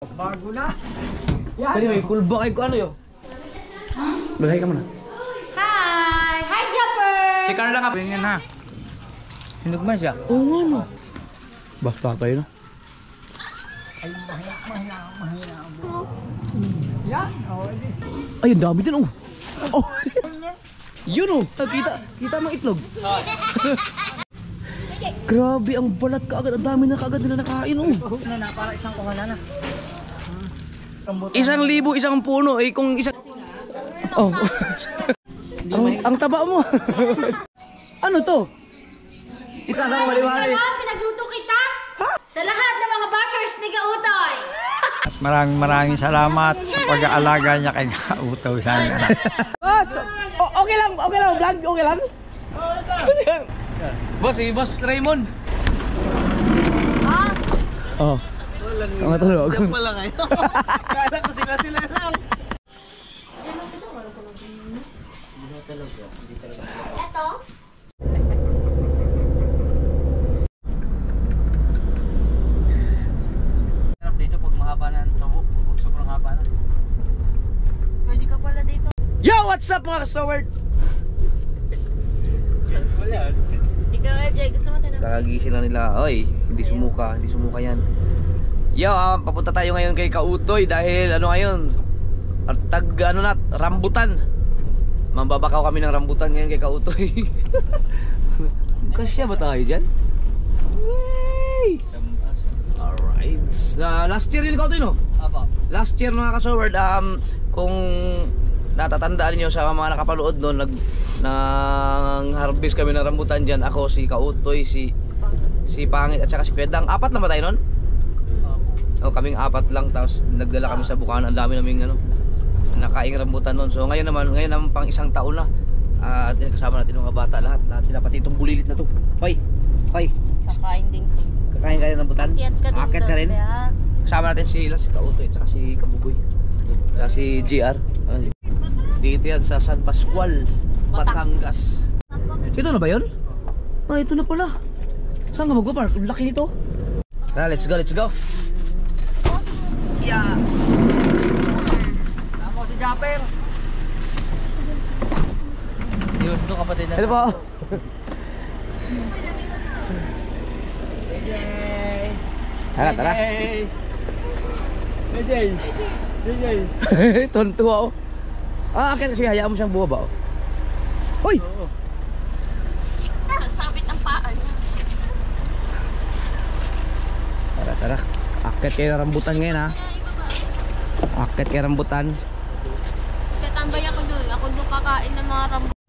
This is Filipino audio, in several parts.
Bago na. Pwede may kulba kayo ano yun? Bagay ka muna. Hi! Hi, Jumper! Si Carla ka. Tingnan na. Hinog man siya. Oo nga no. Basta tayo no. Ay, mahina. Yan. Ay, ang dami din oh. Oh. Yun oh. Kita mo itlog. Grabe, ang balat ka agad. Ang dami na kaagad nila nakain oh. Na para isang kuhala na. 1,000, isang puno eh kung isang... Oh. ang taba mo. Ano to? Itaka ko maliwanag. Pinagluto kita? Sa lahat ng mga bashers ni Kautoy! Maraming salamat sa pag-aalaga niya kay Kautoy. Boss! Okay lang, vlog, okay lang? Boss, Boss Raymond. Ha? Oh. Ang matulog. Diyan pala kayo. Kala ko sila lang. Eto? Dito pag mahaba na ang tubo, pag sobrang haba na. Pwede ka pala dito. Yo, what's up mga kasaward? Ikaw, LJ, gusto mo tinapos? Kakagising lang nila. Oy, hindi sumuka yan. Yo, papunta tayo ngayon kay Kautoy dahil ano ngayon? Rambutan. Mambabakaw kami ng rambutan ngayon kay Kautoy. Kasya ba tayo dyan? Yay! Alright. Last year yun Kautoy no? Apa? Last year mga kasaward, kung natatandaan niyo sa mga nakapanood noon, nang-harvest kami ng rambutan dyan. Ako, si Kautoy, si Pangit at saka si Pedang. 4 lang ba tayo noon? O, kaming 4 lang, tapos nagdala kami sa Bukana. Ang dami naming nakaing rambutan noon. So ngayon naman pang isang taon na. At kasama natin mga bata lahat sila, pati itong bulilit na to. Hoy. Kakain din ko. Kakain ka rin ng rambutan? Akit ka rin? Kaya... Kasama natin si Kautoy at saka si Kabugoy. At si GR. Dito yan sa San Pascual, Batangas. Ito na ba yun? Ito na pala. Saan ka magpapark? Ang laki nito. Tara, let's go. Yeah. Tama si Japper. Yun, doon kapatid na. Ito po. Tara. DJ. Tontuwa oh. Akin kasi hayaan mo siyang bumaba oh. Hoy! Sasabit ang paa niya. Tara. Akit kayo ng rambutan ngayon ha. Akit kayo rambutan. Tatambay ako doon. Ako doon kakain ng mga rambutan.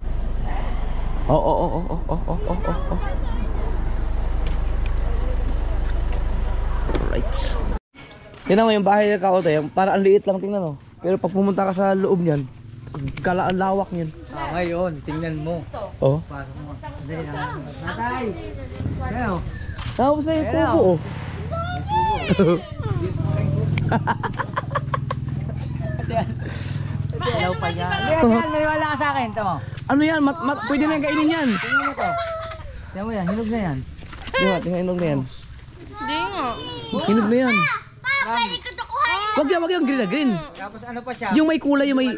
Oh. Alright. Tingnan mo yung bahay ng Kautoy, parang ang liit lang tingnan oh. Pero pag pumunta ka sa loob niyan, ang lawak niyan. Ngayon, tingnan mo. Oh. Pasok mo. Natay. Kaya Tapos na yung pupo oh. Hello pa yan. Yan, maniwala ka sa akin. Tama. Ano yan? Pwede na yung kainin yan. Tingnan mo to. Tingnan mo yan, hinog na yan. Tingnan, hinog na yan. Hindi nga. Hinog na yan. Pwede ko tukuhan. Wag yung green na green. Tapos ano pa siya? Yung may kulay, yung may...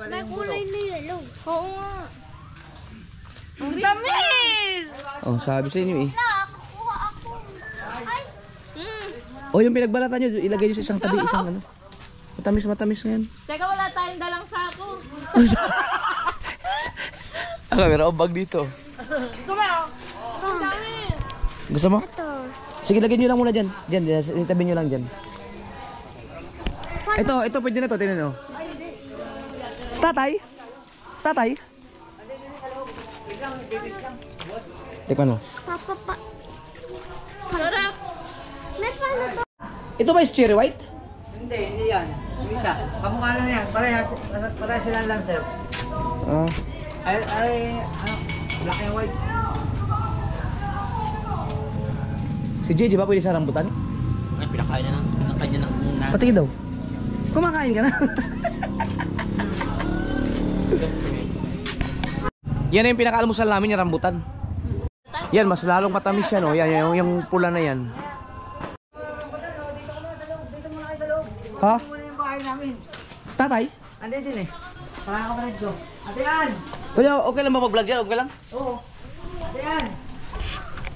May kulay na yellow. Oo nga. Ang tamis! Oh, sabi sa inyo eh. Kukuha ako. Ay! Oh, yung pinagbalatan nyo, ilagay nyo sa isang tabi, isang ano. Matamis ngayon. Teka, wala tayong dalang sako. Meron akong bag dito. Kumain. Ang dami. Gusto mo? Ito. Sige, lagyan nyo lang muna dyan. Dyan, itabi nyo lang dyan. Ito pwede na to, tingnan nyo. Tatay? Tikman mo. Papa. Sarap. May pala to. Ito ba is cherry white? Hindi yan. Yung isa. Kamukha lang yan. Parehas sila lang, sir. Black and white. Si JJ ba pwede sa rambutan? Ay, pinakain na ng kanya ng Patingin daw. Kumakain ka na. Yan yung pinaka-almusal namin, yung rambutan. Yan, mas lalong matamis yan, oh. Yan, yung pula na yan. Ha? Ito muna yung bahay namin. Sa tatay? Andito din eh. Parang kapatid ko. Ate Ann! Pwede, okay lang ba mag-vlog dyan? Okay lang? Oo. Ate Ann!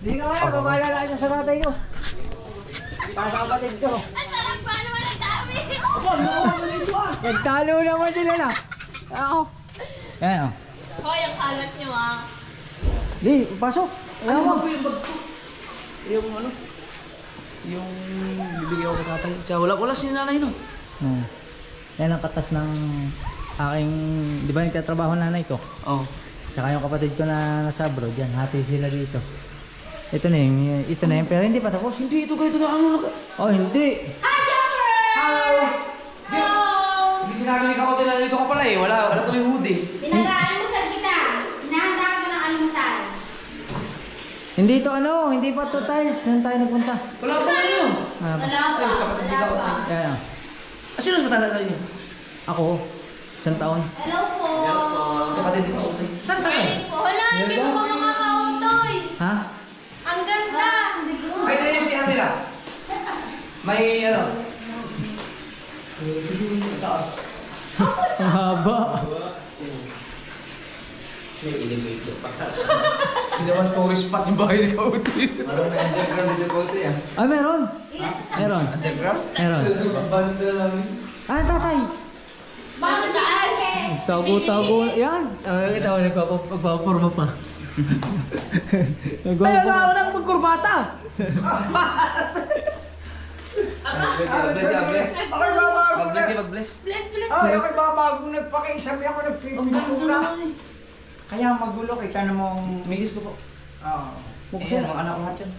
Hindi ka kaya, babahala na kita sa tatay ko. Para sa kapatid ko. Ang sarap pa naman ang dami. Nagtalo naman sila na. Ako. Yan o. Hoy, ang kalat niyo ah. Di, pasok. Ano ba po yung bag ko? Yung ano? Yung bibigyan ko kay tatay. Tsaka wala si nanay no? Yan ang katas ng aking, di ba nagtatrabaho nanay ko? Oo. Tsaka yung kapatid ko na nasa abroad, yan, hati sila dito. Ito na yung, pero hindi pa tapos. Hindi ito ganito na ano. Oh, hindi. Hi, Jumper! Hello! Hindi sinabi ni Kaote na dito ka pala eh. Wala tuloy hoodie. Pinag-aalmusal kita. Hinahanda ko ng almusal. Hindi to ano, hindi pa to tiles. Saan tayo nagpunta? Wala pa na yun. Ah, Wala pa. Wala pa. yan. Ah, sino mas matanda sa inyo? Ako, 1 taon. Hello po. Kapatid ni Kaote. Saan sa kayo? Wala, hindi mo pa makakautoy. Ha? Ang ganda. Ay, tayo si ate lang. May ano? Taas. Ang haba. Hindi naman tourist spot yung bahay ni Kaote. Parang may underground dito Kaote yan. Ah, meron. Ilan sa Meron. Underground? Meron. Banda namin. Ah, tatay. Bakit taas eh? Tago-tago. Yan. Kita ko, nagpapaporma pa. Kaya nga ako nang magkurbata. Mag-bless. Mag-bless. Bless, bless. Ay, ako babagong nagpakisabi ako nagpipintura. Kaya magulo kita namang... Migis ko po. Oo. Ayan, mga anak ko lahat yan.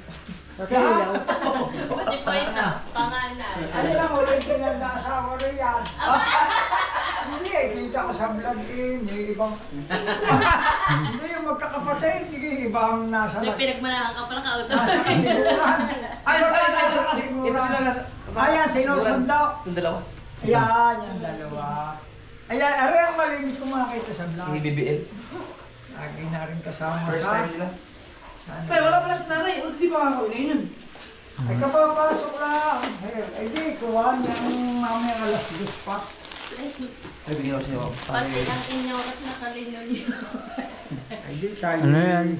Pati pa ito. Pangalan. Ano lang, ulit sinag-asawa rin yan. Hindi, kita ko sa vlog eh, may ibang... Hindi, yung magkakapatid, hindi ibang nasa... May pinagmanahan ka pala kauto. Nasa kasiguran. Ay, Nasa ito sila kasiguran. nasa... Ayan, sinusundo. Yung dalawa. Ayan, yung dalawa. Ayan, aray ang malimit ko makakita sa Si vlog. BBL. Lagi na rin kasama First sa... time nila. Tay, wala pala si nanay. Hindi pa kakawin yun. Ay, kapapasok lang. Ay, di, kuhaan yung mamaya alas 2 pa. Ay, bigyan ko siya. Pati ang inyong at nakalino niyo. Ay, di tayo. Ano yan?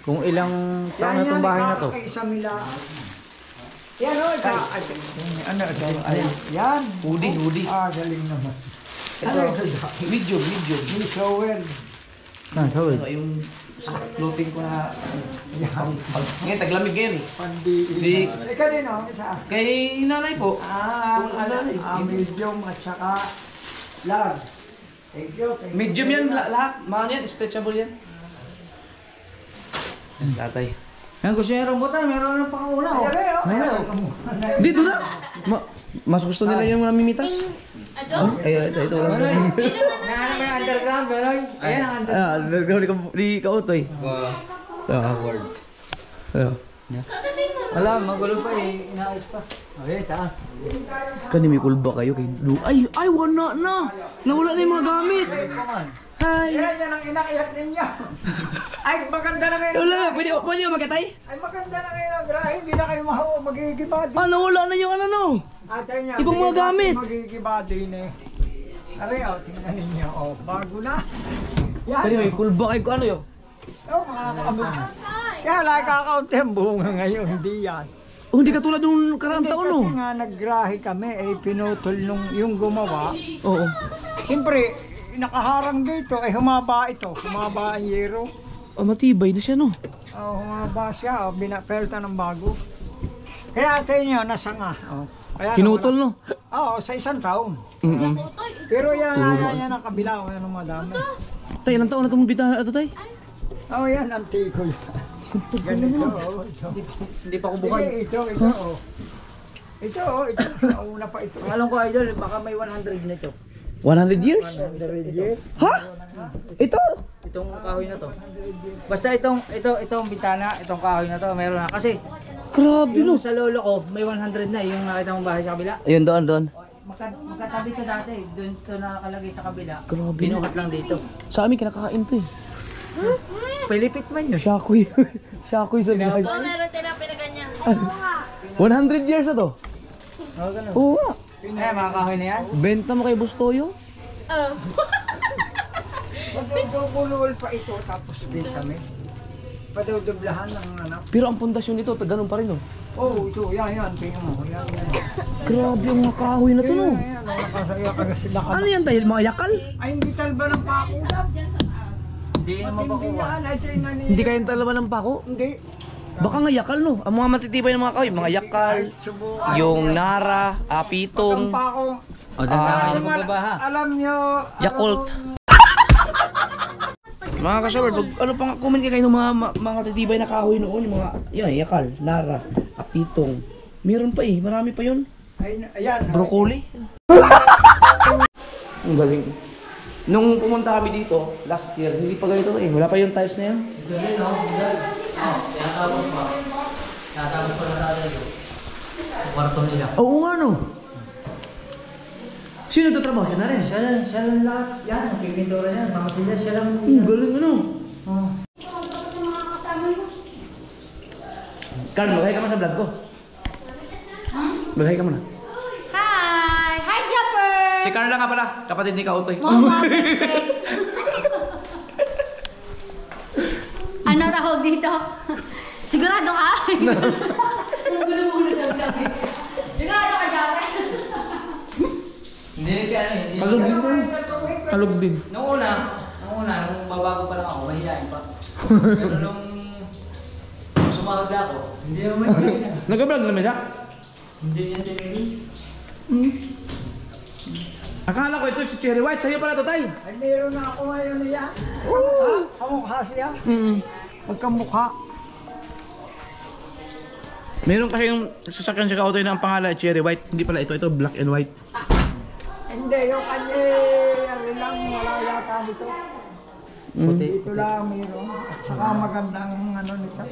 Kung ilang taon na itong bahay na to? Isa mila. Yan o, ano, yan. Hoodie. Ah, galing naman. Ito, medium. May shower. Ah, sorry. Ano, yung clothing ko na... Yan. Ngayon, taglamig ngayon eh. Pandi. Di. Ikaw din o, isa. Kay nanay po. Medium at saka large. Thank you. Medium yan lahat. Mga yan, stretchable yan. Tatay. Yan, gusto niya rambutan, meron ng panguna oh. Meron. Dito na! Mas gusto nila yung mga mimitas. Ado? Ay, ito lang. Naano mo yung underground, meron? Ayan ang underground. Underground ni Kautoy. Awards. Katasin mo. Wala, magulo pa eh. Inaayos pa. Okay, taas. Kani may kulba kayo kay Lu. Ay, wala na! Nawala na yung mga gamit! Hi! Yan ang inakayat ninyo. Ay, maganda na ngayon. Wala, pwede ka magkatay? Ay, maganda na ngayon ang grahe. Hindi na kayo magigibadi. Ah, nawala na yung ano no! Ate niya. Ibang mga gamit. Magigibadi na eh. Are, tingnan ninyo. Oh, bago na. Yan. Kani may kulba kayo ano yun? Oh, makakaabot. Kaya wala kakaunti ang bunga ngayon. Hindi yan. Oh, hindi katulad nung karaang Hindi, taon no? kasi nga naggrahe kami. Eh, pinutol nung yung gumawa. Oo. Siyempre, nakaharang dito. Eh, humaba ito. Humaba ang yero. Oh, matibay na siya no? Oh, humaba siya. Oh, binapelta ng bago. Kaya ate niyo, nasanga. Oh. Kaya Pinutol no? Oo, sa 1 taon. Utoy. Pero yan ang kabila. Yan ang madami. Tay, ilang taon na itong bitahan ito tay? Oh, yan, antiko yan. Ganito, oh. Ito. Hindi pa ko bukan. Sige, ito, oh. Ito, una pa ito. Ang alam ko idol, baka may 100 na ito. 100 years? 100 years. Ha? Ito? Itong kahoy na to. Basta itong bintana, itong kahoy na to, meron na. Kasi Grabe no? yung sa lolo ko, may 100 na yung nakita mong bahay sa kabila. Ayun, doon. Magkatabi sa dati, doon ito nakalagay sa kabila. Grabe. Binuhat lang dito. Sa amin, kinakain to eh. Pilipit man yun. Shakoy. Shakoy sa bahay. Oh, meron tinapin na ganyan. 100 years na to? Oh, ganun. Oo nga. Eh, mga kahoy na yan. Benta mo kay Bustoyo? Oh. Padudubulol pa ito tapos besame. Padudublahan ng anak. Pero ang pundasyon nito, ganun pa rin oh. Oh, ito, yan. Tingnan mo, yan. Grabe ang mga kahoy na to no. Yan, nakasaya ka sila ka. Ano yan dahil mga yakal? Ay, hindi talba ng pako. Hindi na Matindi mabakuha. yan, ay tingnan Hindi kayang talaman ng pako? Hindi. Baka nga yakal no. Ang mga matitibay ng mga kahoy, mga yakal, Subukan. yung nara, Ang pitong, pako. O, dyan na kayo Alam- magbabaha. Alam nyo. Yakult. Mga kasaward, ano pang comment kayo ng mga titibay na kahoy noon, yung mga yan, yakal, nara, pitong. Meron pa eh, marami pa yun. Ayan. Broccoli. Ang galing. Nung pumunta kami dito, last year, hindi pa ganito eh. Wala pa yung tiles na yan. Tinatapos pa. Tinatapos pa na sa atin ito. Ang kwarto nila. Oo nga no. Sino tatrabaho? Siya na rin. Siya lang lahat. Yan, ang pipintura niya. Mga sila, siya lang. Ang galing ano. Carl, maghay ka man sa vlog ko. Maghay ka muna. Hi! Hi, Jumper! Si Carla nga pala, kapatid ni Kautoy. Mama, perfect. Ano tawag dito? Sigurado ka? Nagulo-ulo sa vlog. Sigurado ka, Jumper? Hindi siya ano, hindi. Kalog din ko. Kalog din. Nung babago pa lang ako, mahihain pa. Pero nung sumahod ako, hindi naman yun. Nag-vlog naman siya? Hindi yan tinigil. Akala ko ito si Cherry White. Sa'yo pala ito, tay. Ay, meron na ako ngayon niya. Kamukha siya. Magkamukha. Meron kasi yung sasakyan si Kautoy na ang pangalan Cherry White. Hindi pala ito. Ito black and white. Hindi, yung kanya, ano lang, wala yata dito. Dito lang meron. At saka magandang ano nito.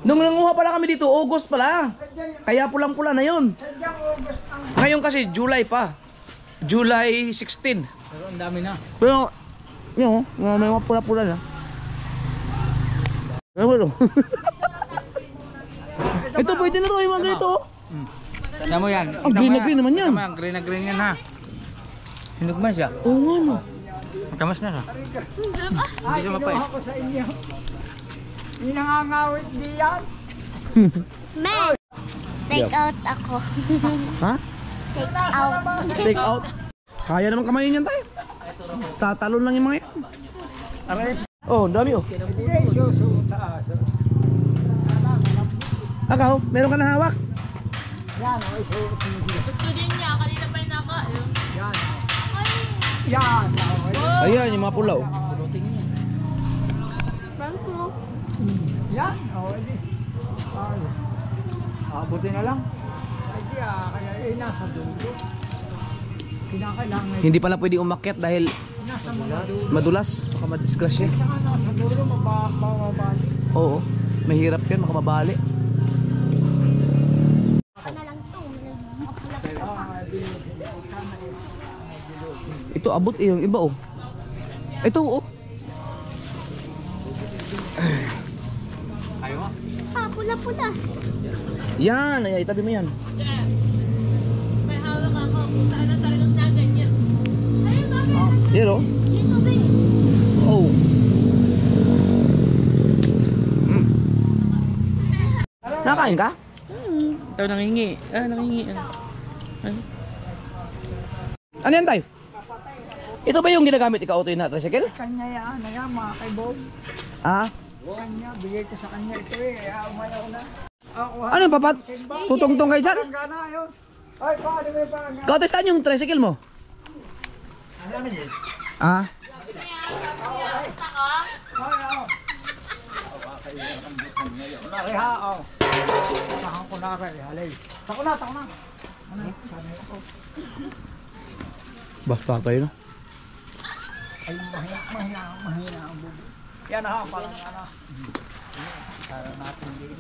Nung nanguha pala kami dito, August pala. Kaya pulang-pula na yun. Sadyang August ang Ngayon kasi July pa. July 16. Pero ang dami na. Pero, yun, may mga pula-pula na. Ano? Ito pwede na to, yung mga ganito. Tanda mo yan. Ang green na green naman yan. Tama yan, green na green yan ha. Hinog ba siya? Oo nga no. Matamas na siya. ay, siya mapait. kinuha ko sa inyo. Yung nangangawit di yan. Men! Take out ako. Ha? Take out. Take out. Kaya naman kamayin yan tayo. Tatalon lang yung mga yan. Oh, ang dami oh. Hindi, susuta. Akaw, meron ka na hawak. Yan, okay, suot mo. Gusto din niya. Kanina pa yung nakain. Yan. Yan, okay. Ayan, yung mga pulaw. Yan, okay. Ay, Abutin na lang. ay, kaya nasa dulo. Kinakailangan. Hindi pala pwede umakyat dahil Nasa mga dulo. madulas. Baka madisgrasya. Saka nasa dulo, mababali. Oo, mahirap yan, makamabali. Na lang to. Ito abot eh, yung iba oh. Ito oh. Ayaw nga. Pula-pula. Yan, ay, itabi mo yan. May hawak ako. Kung saan ang talagang naganyan. Ayun, mami. Yan oh. Dito, babe. Oh. Nakain ka? Ito nangingi. Nangingi. Ano yan tayo? Ito ba yung ginagamit ikaw ito na tricycle? Kanya yan, mga kay Bob. Ah? Kanya, bigay ko sa kanya ito eh. Umalaw na. Ako, Ano yung papat? Tutungtong kayo dyan? Paranggana yun. Ay, paano may paranggana? Ikaw tayo saan yung tricycle mo? Ah? Ay, ha, oh. Saan ko na rin, halay. Tako na. Ano? Sana ako. Basta tayo no? Ay, mahina ang bubo. Yan ha, parang ano. Para natin din.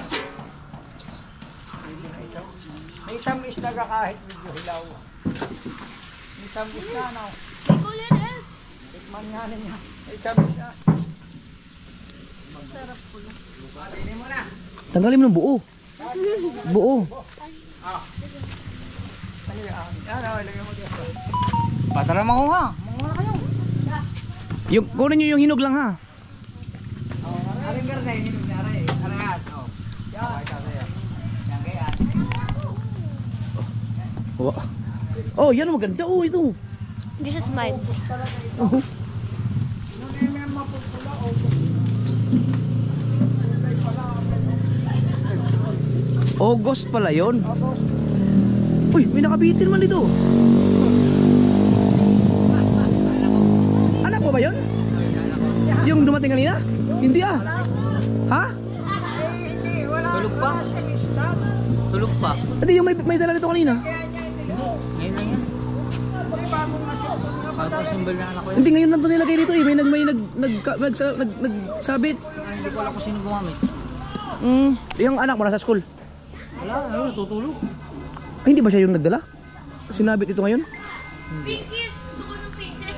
Pwede na ito. May tamis na ka kahit medyo hilaw. May tamis na, no? Tikman nga niya. May tamis na. Tanggalin mo ng buo. Buo. Ilagay mo dito. Patara manguha. Manguha kayo. Yung, kunin nyo yung hinog lang ha. Aring garna, hinog niya. Arayan. Yan. Yan kaya. Oh, yan maganda. Oh, ito. This is mine. Oh. Hindi na mapupula. August pala yun. Uy, may nakabitin man dito. Anak mo ba yun? Yung dumating kanina? Hindi ah. Ha? Hindi, wala. Tulog pa? Wala siyang stat. Tulog pa. Hindi, yung may dala dito kanina. Kaya niya hindi. Ngayon lang yan. May bagong asin. Auto symbol na anak ko yan. Hindi, ngayon lang ito nilagay dito eh. May nagsabit. Hindi ko alam kung sino gumamit. Yung anak mo nasa school. Wala, ano, tutulog. Ay, hindi ba siya yung nagdala? Sinabit ito ngayon? Pinky! Gusto ko ng pinky.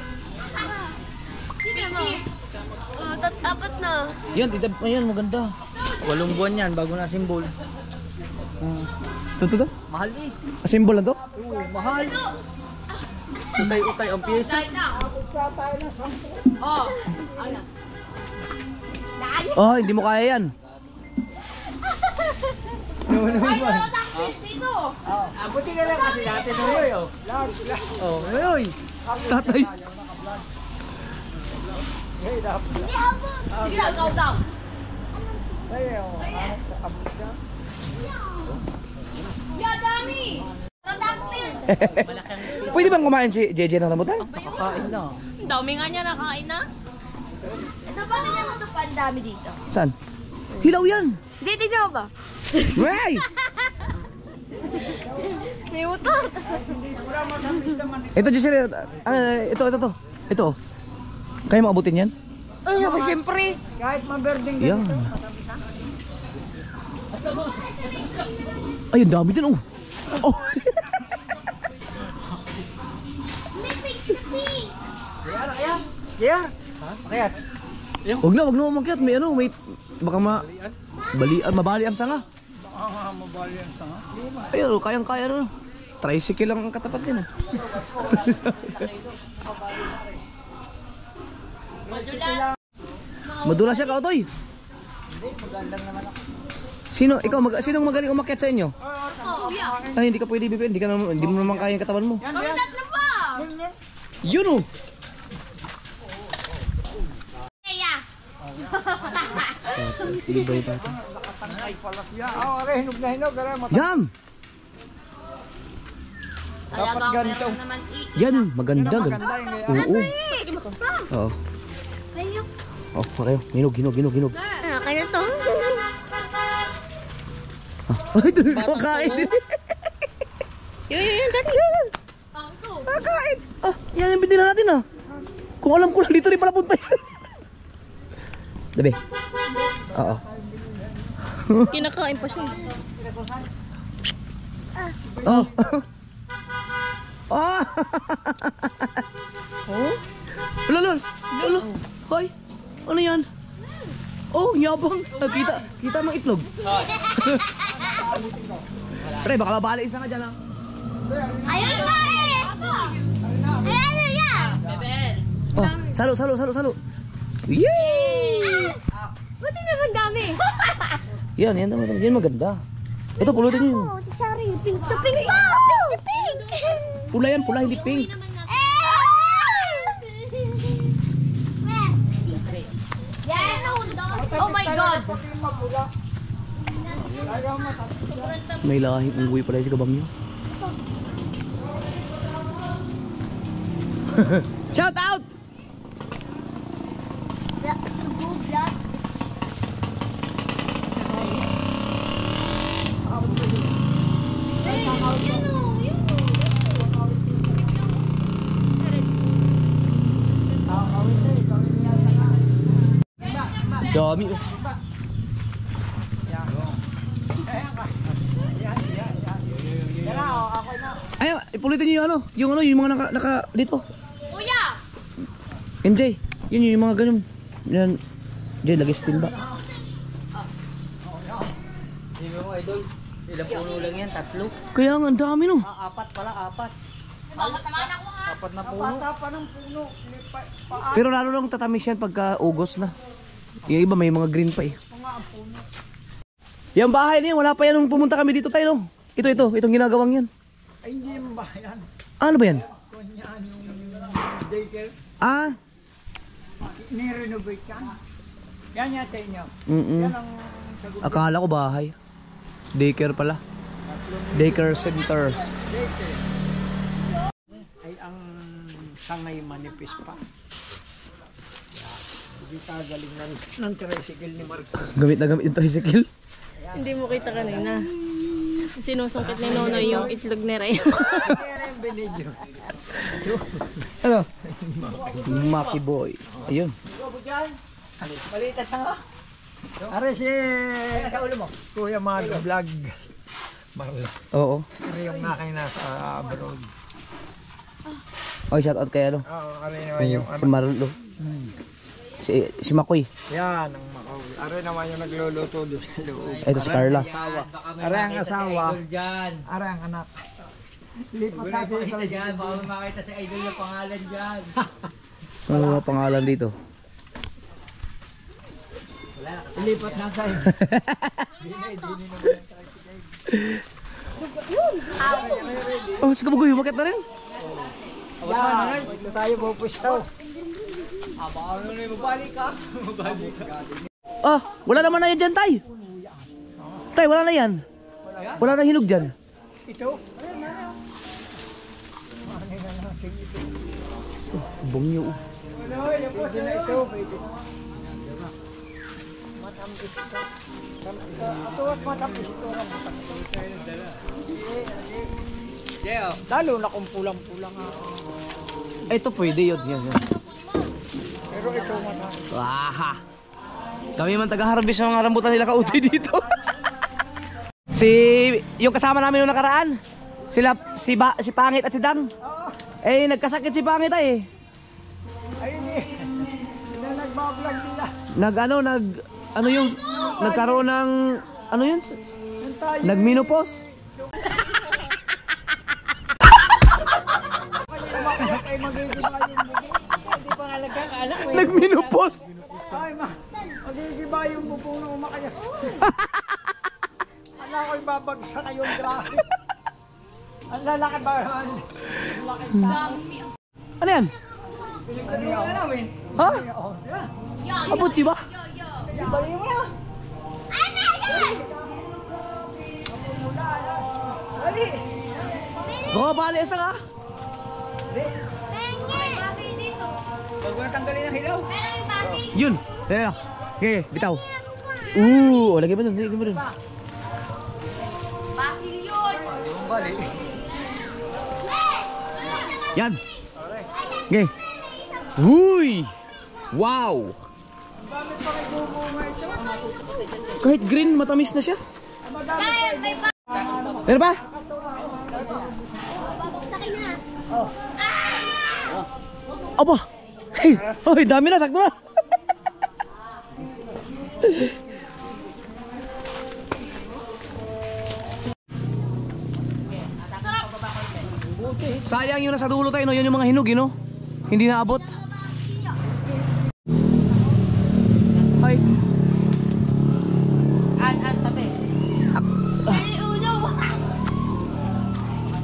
Pinky! Apat na. Yan, ayan, maganda. 8 buwan yan, bago na symbol. Ito to? Mahal eh. Symbol na to? Oo, mahal. Utay-utay ang pyesa. Oh, ano? Oh, hindi mo kaya yan. Dito! Buti na lang kasi natin Noyoy oh. Oh, Noyoy. Tatay. Sige lang, ikaw daw. Ya, dami! Rodactyl! Pwede bang kumain si JJ ng rambutan? Kakain na. Ang dami nga niya nakain na. Ito ba tingnan mo ito pa? Ang dami dito. Saan? Hilaw yan. Hindi, tingnan mo ba? Ray! May utot. Ito, Giselle. Ito. Ito. Kaya mo abutin yan? Ay, naku, siyempre. Kahit maberding Yan. ganito. Ay, ang dami din oh. Oh. Yeah. Kaya, Wag na umakyat. May ano, may baka mabali ang sanga. Mabali ang sanga. Ayun, kayang-kaya na. Tricycle lang ang katapat din. Madula siya ka, Otoy. Sino magaling umakyat sa inyo? Oh, yeah. Ay, hindi ka pwede bibigyan. Hindi mo naman kaya yung katawan mo. Kami tatlo pa. Yun oh. Kaya. Ilibay pa ito. Hinog na hinog. Yan! Talaga ako meron naman Yan, maganda. Oo. Oo. Ayun. Oh, kayo. Hinog. Kaya to. Ay, ito yung kumakain. Yun, dali. Ang to. Kakain. Ah, yan yung binila natin ah. Kung alam ko lang dito rin pala punta yan. Dabi. Oo. Kinakain pa siya. Oh. Ah. Oh. Lolo. Hoy. Ano yan? Oh, yabang. Kita mo itlog. Pre, baka mabali isa nga dyan ah. Ayun na eh. Ayun na yan. Oh, salo. Yay! Buti naman dami. Yan maganda. Ito, pulutin nyo. Oh, si Shari. Pink to pink pa. Pink. Pula yan, hindi pink. Oh my God! May lahing unggoy pala si kabang nyo. Shout out! Dami oh. Ay, ipulitin niyo yung mga naka dito. Kuya! MJ, yun yung mga ganun. Yan. Jay, lagi steel ba? Hindi mo idol. Ilang puno lang yan? 3? Kaya nga, ang dami no. Apat pala, apat. Apat na puno. Bata pa ng puno. Pero lalo lang tatamis yan pagka August na. Yung iba may mga green pa eh. Yung bahay niya, wala pa yan nung pumunta kami dito tayo no. Itong ginagawang yan. Ay, hindi yung bayan. Ano ba yan? Kunyan yung daycare. Ah, Ni-renovate yan. Yan yata inyo. mm Yan ang sagot. Akala ko bahay. Daycare pala. Daycare center. Daycare. Ay, ang sangay manipis pa. Hindi kagaling ng tricycle ni Marco. Gamit na gamit yung tricycle. Hindi mo kita kanina. Sinusungkit ni Nonoy yung itlog ni Ray. Kaya yung binidyo. Ano? Maki boy. Ayun. Balita sa Are si sa ulo mo. Kuya mag-vlog. Marlo. Oo. Ano yung nakay nasa abroad. Oh, shout out kay ano? Oo, are naman yung Si Marlo. Si Makoy. yan ang Makawi. Are naman yung nagluluto doon sa loob. Ito si Carla. Are ang asawa. Dyan. Are ang anak. Lipat Wala natin makita sa dyan. Baka makita si Idol yung pangalan dyan. Ano mga pangalan dito? Lipat na tayo. Oh, si Kabugoy, umakit na rin. Yan, ito tayo pupustaw. Baka ano na yung mabalik ka. Ah, wala naman na yan dyan, Tay. Tay, wala na yan. Wala na hinog dyan. Ito. Ayan na. Ano na lang, sige ito. Bungyo. Ano, yan po sila ito. Matamis ito. Ito at matamis ito. Lalo na kung pulang-pulang ako. Ito pwede yun. Yan. Pero ito matamis. Waha. Kami man taga-harvest ng mga rambutan nila kautoy dito. Yung kasama namin noong nakaraan. Si Pangit at si Dang. Eh, nagkasakit si Pangit ay. Ayun eh. Sila nagbablog nila. Nagkaroon ng, ano yun? Yung tayo. Nagminopause. Kumakaya kayo magigiba yung bubo. Hindi pa nga nagkakaanak. Nagminopause. Ay ma, magigiba yung bubo na umakaya. Ala ko'y babagsak kayong graphic. Ang lalaki ba naman? Ang laki tao. Ano yan? Ano yung namin? Ha? Oh, yan. Abot di ba? Ibalik mo na. Dali. Baka bali isa ka. Huwag mo na tanggalin ang hilaw. Yun. Teka. Okay, bitaw. Lagay mo dun. Bali. Yan. Okay. Uy! Wow! Dami pa kay bubo nga ito. Kahit green, matamis na siya. Madami pa. Meron ba? Aba! Hey! Hoy, dami na, sakto na! Sayang yun nasa dulo tayo, no? Yun yung mga hinog, yun, no? Hindi naabot. Hi.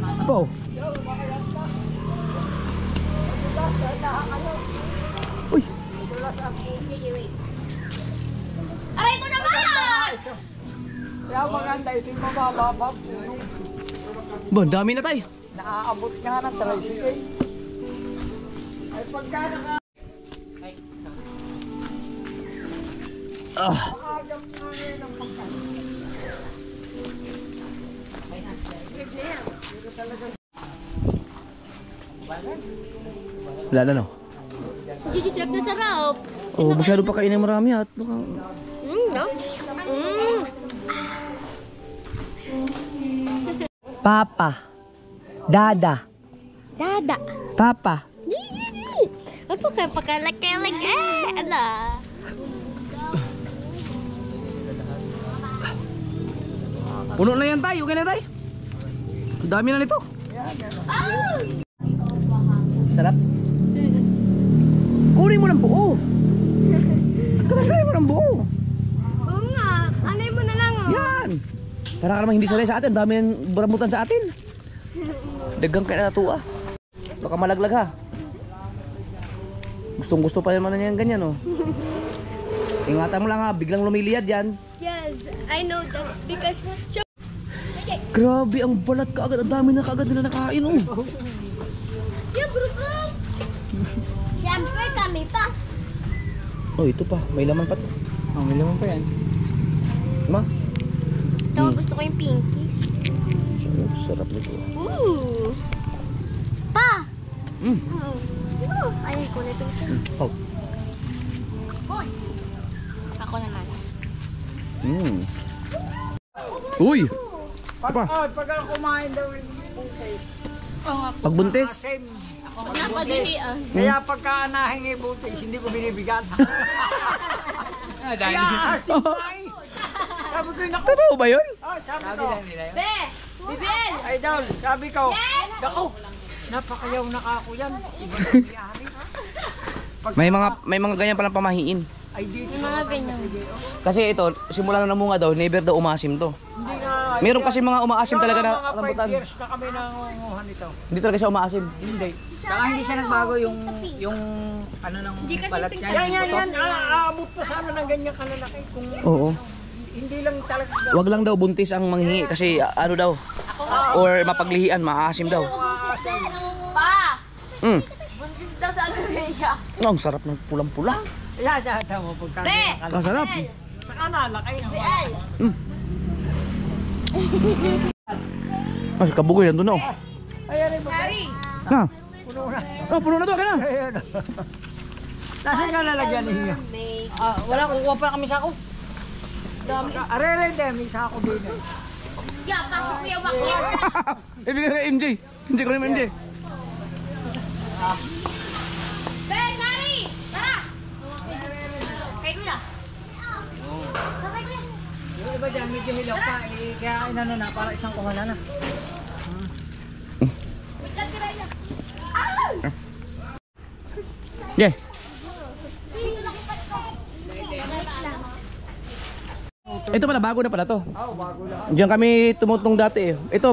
Ito po. Uy. Aray ko naman! Kaya maganda ito yung mababa. Bon, dami na tayo. Naaabot nga ng tricycle. Ay pagka naka... Maagap nga ngayon ang pagkain. Wala na, no? Jujusrap na sarap. Oh, masyado pa kainin marami at baka... No? Papa. Dada. Dada. Papa. Apa kayak pakalak-kalak ala. Puno na yan tayo, okay na tayo. Ang dami na nito. Sarap. Kunin mo ng buo. Kunin mo ng buo. Oo nga, anay mo na lang oh. Yan. Para ka naman hindi sanay sa atin, dami ng rambutan sa atin. Dagang ka na natuwa. Baka malaglag ha. Gustong gusto pa naman na yan ganyan oh. Ingatan mo lang ha, biglang lumiliyad yan. Yes, I know that because Grabe, ang balat kaagad, ang dami na kaagad nila nakain oh. yeah, bro. Siyempre kami pa. Oh, ito pa, may laman pa to. Oh, may laman pa yan. Ma? Ito, gusto ko yung pinkies. Oh, sarap nito. Ooh. Pa! Mm. Oh. Ayun ko na ito. Oh. Hoy! Ako naman. Mm. Uy! Pag kumain daw yung butis. Pagbuntis? Asim. Napadihian. Kaya pagka nahingi butis, hindi ko binibigyan. Kaya asim ay. Sabi ko, naku. Totoo ba yun? Sabi ko. Be! Bibil! Idol, sabi ko. Naku, napakayaw na ako yan. Iba na biyari. May mga ganyan palang pamahiin. Ay, dito. Mga ganyan. Kasi ito, simula nung namunga daw, never daw umasim to. Hindi nga. Meron kasi mga umaasim talaga na Mga rambutan. 5 years na kami nangunguha nito. Hindi talaga siya umaasim. Hindi. Saka hindi siya nagbago yung ano ng Hindi kasi balat pigtan. niya. Yan. Aabot pa sana ng ganyan kalalaki. Kung Oo. hindi lang talaga. Wag lang daw buntis ang manghingi kasi ano daw, or mapaglihian, maasim daw. Pa! Mm. Buntis daw sa Andrea. Ang sarap ng pulang-pula. Yan, mo pagka. Be! Ang sarap. Saka nalakay na. Bibil! Ah, si Kabugoy nandun na oh. Ayan mo. Harry! Ha? Puno na. Oh, puno na to, kaya na. Ayan. Nasaan ka lalagyan ninyo? Wala, kukuha pa kami sa ako. Dami. Arere, may sako din. Yeah, pasok ko yung bakya. Ibigay ka kay MJ. Hindi ko rin MJ. Be! Harry! Tara! Kay kuya. Kay kuya. Yung iba dyan, medyo hilaw pa. Kaya inano na, para isang kuhala na. Yeah. Ito pala, bago na pala to. Bago lang. Diyan kami tumutong dati eh. Ito,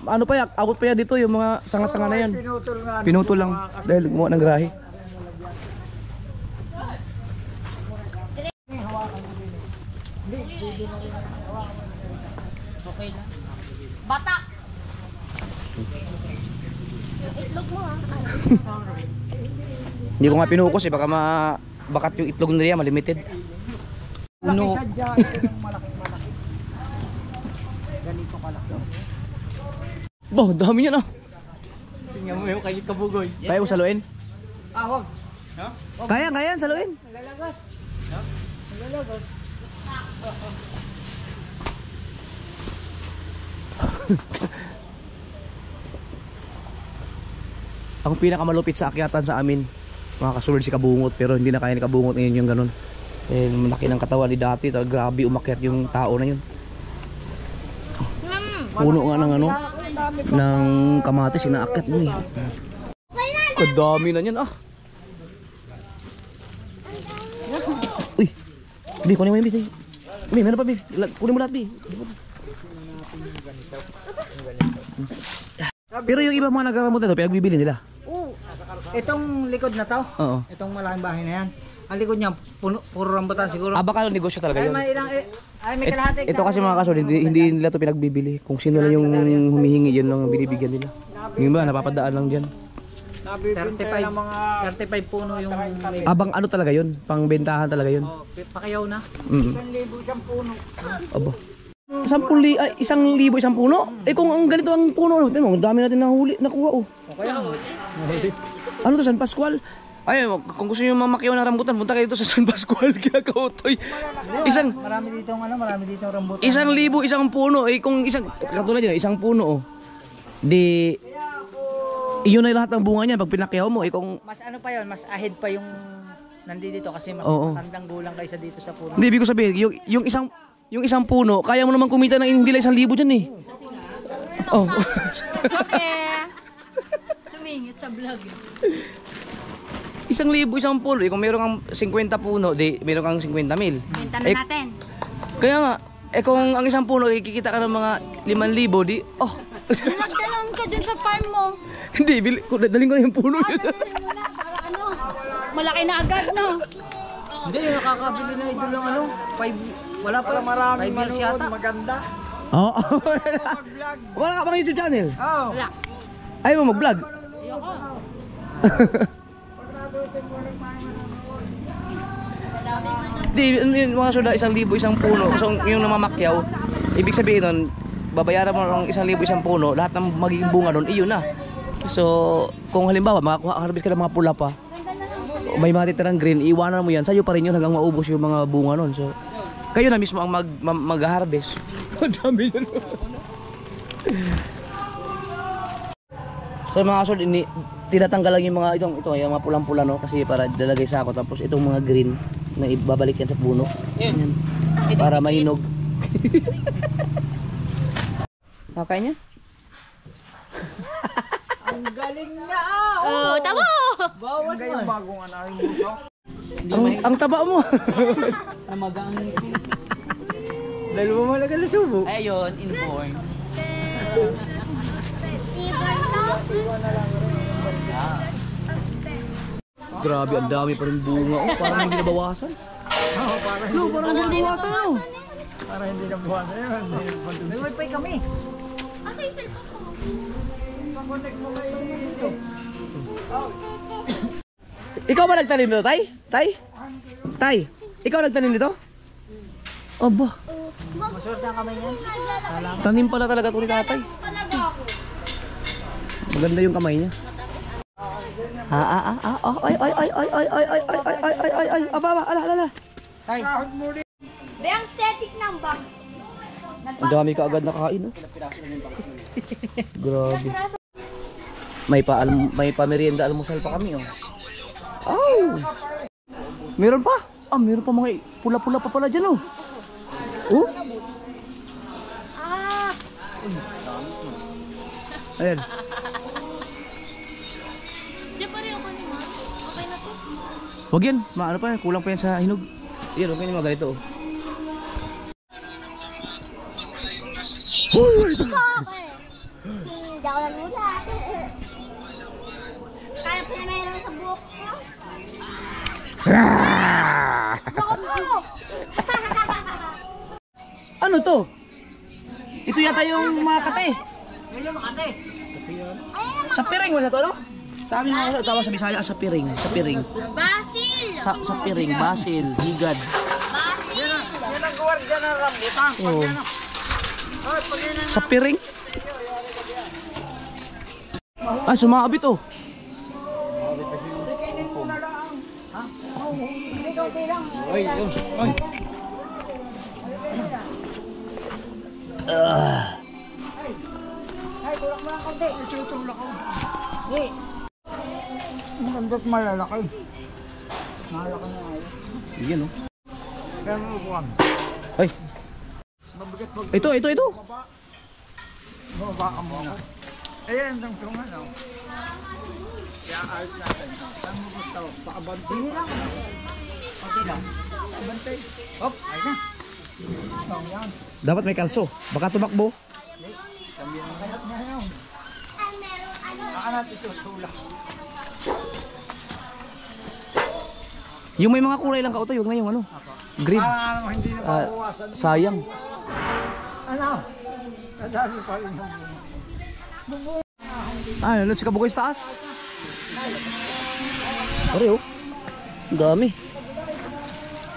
ano pa yan, abot pa yan dito yung mga sanga-sanga na yan. Pinutol nga. Pinutol lang dahil gumawa ng grahe. Batak! Itlog mo ha. Hindi ko nga pinukos eh, baka bakat yung itlog nila, malimited. Laki siya dyan. Ito yung malaking-malaki. Ganito kalaki. Bah, dami niyan ah. Tingnan mo yung kay Kabugoy. Kaya ko saluin? Wag. Kaya saluin. Lalagas. Ang pinakamalupit sa akyatan sa amin, mga kasunod si Kabungot, pero hindi na kaya ni Kabungot ngayon yung ganun. Eh, malaki ng katawan ni dati, grabe umakyat yung tao na yun. Puno nga ng ano, ng kamatis, inaakyat mo eh. Kadami na yan ah. Uy, Bi, kunin mo yung Bi. Bi, meron pa Bi, kunin mo lahat Bi. Pero yung iba mga nagkaramutan ito, pinagbibili nila. Itong likod na to, Oo. itong malaking bahay na yan. Ang likod niya, puro rambutan siguro. Ah, baka negosyo talaga Ay, yun. may ilang, may kalahati. Ito kasi mga kaso, hindi nila ito pinagbibili. Kung sino lang yung humihingi, yun lang ang binibigyan nila. Yung iba, napapadaan lang dyan. Nabibintay ng mga 35 puno yung Abang ano talaga yun? Pangbentahan talaga yun. pakayaw na. 1,000 siyang puno. Aba. 1,000 isang puno? Eh kung ang ganito ang puno, tingnan mo, ang dami natin nahuli, nakuha oh. Ano to, San Pascual? Ay, kung gusto niyo mamakyaw ng rambutan, punta kayo dito sa San Pascual, Kinakautoy. Marami dito rambutan. 1,000 isang puno, eh kung isang, katulad yun, isang puno oh. Di, iyon na lahat ng bunga niya pag pinakyaw mo, eh kung... Mas ano pa yon, mas ahead pa yung nandito kasi mas Oo. matandang gulang kaysa dito sa puno. Hindi, ibig ko sabihin, yung isang yung isang puno, kaya mo naman kumita ng hindi lang 1,000 dyan eh. Oh. Okay. Sumingit sa vlog. 1,000 isang puno. Eh, kung meron kang 50 puno, di meron kang 50 mil. Benta na Eh, natin. kaya nga, kung ang isang puno, kikita ka ng mga 5,000, di, oh. Magtanong ka dun sa farm mo. Hindi, daling ko na yung puno yun. Dadalhin mo na para ano. Malaki na agad, no? Hindi, nakakabili na ito lang ano. 5, wala pa. Maraming 5 years manood, yata. maganda. Oo. Mag-vlog. Wala ka bang YouTube channel? Oh. Wala. Ayaw mo mag-vlog? Ayoko. Di, mga soda, 1,000 isang puno. So, yung namamakyaw, ibig sabihin nun, babayaran mo ng 1,000 isang puno, lahat ng magiging bunga nun, iyon na. So, kung halimbawa, makakuha-harvest ka ng mga pula pa, may mga titirang green, iwanan mo yan, sa'yo pa rin yun hanggang maubos yung mga bunga nun. So, kayo na mismo ang mag-harvest. Ang dami yun. So mga kasod, tinatanggal lang yung mga yung mga pulang-pula, no, kasi para dalagay sa ako, tapos itong mga green na ibabalik yan sa puno. Yan. Para mahinog. Kakain niya? Ang galing na! Oh, tama! Bawas Ang yung man. bagong anak yung buso. Ang taba mo. Namagang. Dalawa malaga na subo. Ayun, inborn. Grabe, ang dami pa rin bunga. Oh, parang hindi nabawasan. Oo, para No, parang hindi nabawasan. Oh. para hindi na buwan na yun. May wifi kami. Asa yung cellphone ko? Connect mo kayo dito. Ikaw ba nagtanim nito, Tay? Tay? Tay, ikaw nagtanim nito? Aba, Maswerte ang kamay niya. tanim pala talaga ito ni tatay. Maganda yung kamay niya. Ay, aba, ala. Kahit mo rin. Be, ang static ng bag. Ang dami ka agad nakain, oh. Grabe. May pamerienda almusal pa kami, oh. Oh! Meron pa? Ah, meron pa mga pula-pula pa pala dyan, oh. Oh? Ah! Ayan. Diyan pa rin ako ni Ma. Okay na to. Huwag yan. Maano pa yan. Kulang pa yan sa hinog. Yan, okay yung mga ganito, oh. Hoy! Okay. Hindi ako nagulat. Kaya pa na mayroon sa buhok ko. Buhok mo! Ano to? Ito yata yung mga kate. Yan yung makate. Sa piring wala to, ano? Sa amin mga tawag sa Bisaya, sa piring. Sa piring. Basil! Sa piring, basil, higad. Basil! Yan ang gwardiya ng rambutan. Oh. Sa piring? Ay, sumabit, oh. Kainin mo na lang. Ha? Ikaw bilang. Oy, yun. Oy. Ay, tulak mo lang kaunti. Itutulak ko. Hey. Magandang malalaki. Malalaki na ngayon. Yan, oh. Kaya mo buwan. Ay, Mabigat mag... ito. Baba ka muna. Ayan, ang tungan, oh. Kaya ayos natin. Saan mo gusto? Paabantay lang. Okay lang. Paabantay. Hop, ayos na. Tong yan. dapat may kalso. Baka tumakbo. Kami ang kayat ngayon. Aanat ito, tulak. Yung may mga kulay lang ka, Utoy, huwag na yung ano. Green. Ano, hindi na mabawasan. Sayang. Ano? Kadami pa rin yung bunga. Ah, nalot si Kabugoy sa taas. Pare, oh. Ang dami.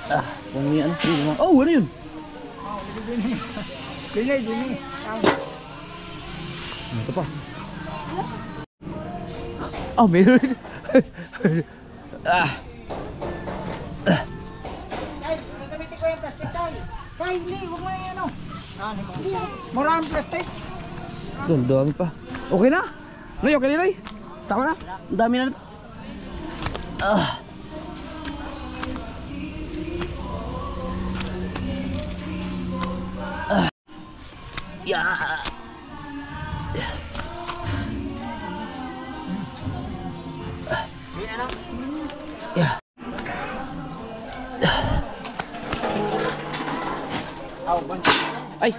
Ah, kung may ano. Oh, ano yun? Dinay. Ito pa. Oh, meron. Ah. Gagamitin ko yung plastic tayo. Tay, hindi, huwag mo na yan, oh. Maraming plastic. Doon, dami pa. Okay na? Noy, okay na, Noy? Tama na? Ang dami na ito. Ah. Yeah. Yeah. Ay.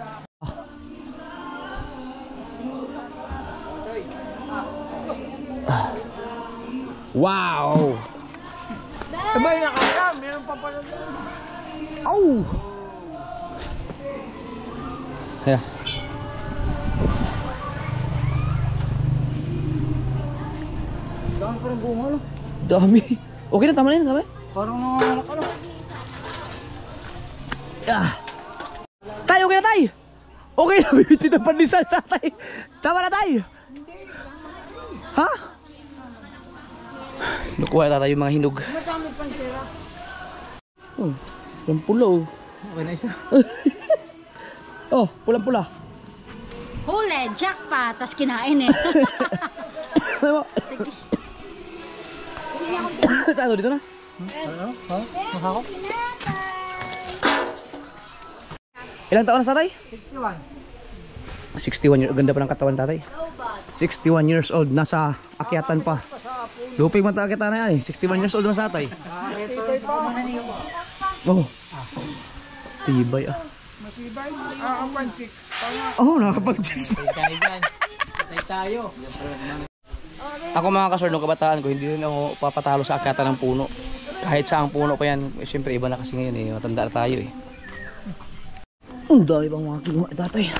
Wow. Sabay na kaya, meron pa pala. Oh. Yeah. Saan pa rin bunga, no? Dami. Okay na, tama na yun, tama. Parang nangangalak ka, no? Ah. Tay, okay na tay. Okay na, bibit-bit ang pandesal sa tay. Tama na tay. Ha? Nakuha na tayo yung mga hinog. Madami pang tira. Oh, yung pula oh. Okay na isa. Oh, pulang-pula. Huli, jackpot, tas kinain eh. Saan dito na? Ano? Ha? Masako? Ilang taon na sa tatay? 61. 61 years. Ganda pa ng katawan tatay. 61 years old. Nasa akyatan pa. Lupig man tayo akyatan na yan eh. 61 years old na sa tatay. Matibay pa. Oh. Tibay ah. Matibay. Nakakapag-chicks pa nga. Oh, nakakapag-chicks pa. Tayo dyan. Tayo. Ako mga kasor, nung kabataan ko, hindi rin ako papatalo sa akyatan ng puno. Kahit saang puno pa yan. Siyempre iba na kasi ngayon eh. Matanda na tayo eh. Ang dami bang mga kiluha tatay.